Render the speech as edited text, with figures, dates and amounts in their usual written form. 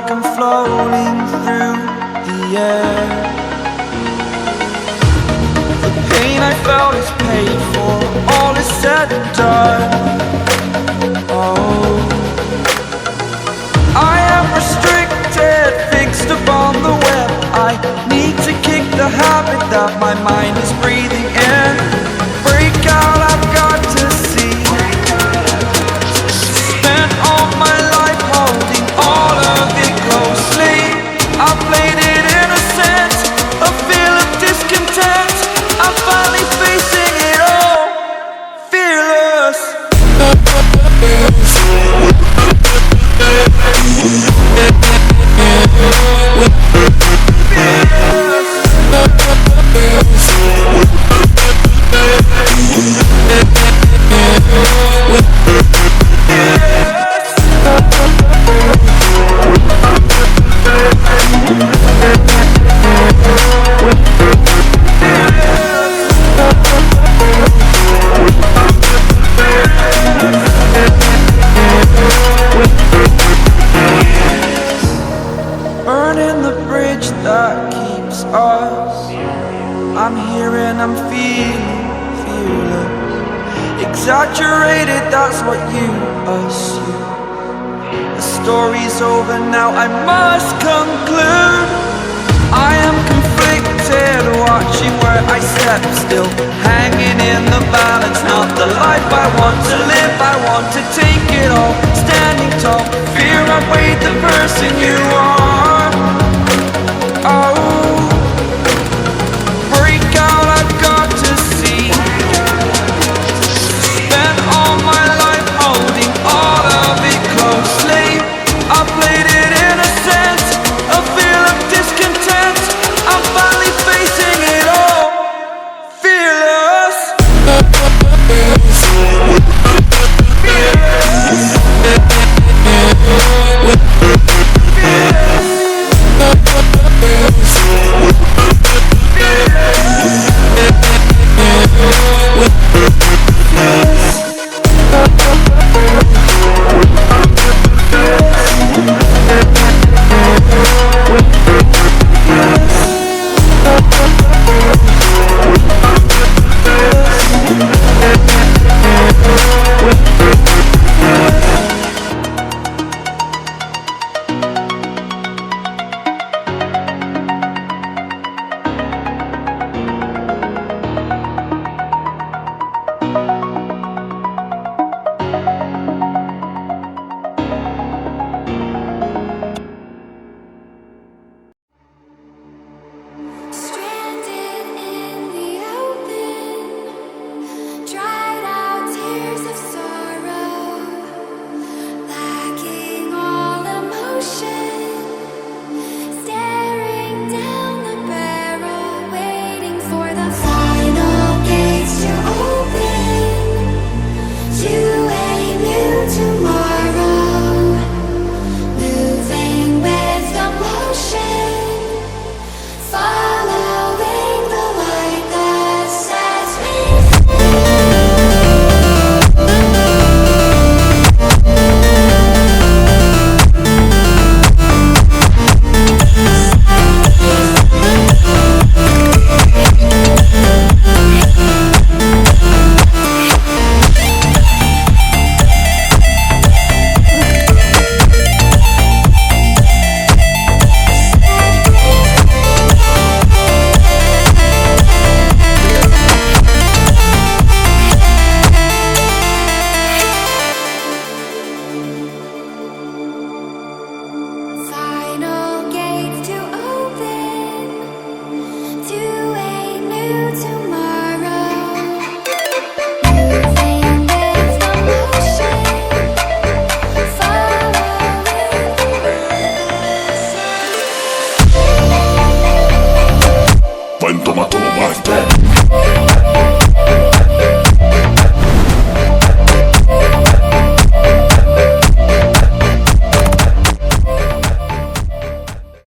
like I'm floating through the air. The pain I felt is paid for, all is said and done. Oh, I am restricted, fixed upon the web. I need to kick the habit that my mind is breathing in. Break out, I've got to see. Spent all my life holding all of it closely. I played it innocent, a feel of discontent. I'm finally facing it all, fearless. Burning the bridge that keeps us. I'm here and I'm feeling fearless. Exaggerated, that's what you assume. The story's over now, I must conclude. I am conflicted, watching where I step still, hanging in the balance. Not the life I want to live, I want to take it all. Standing tall, fear I weighed the person you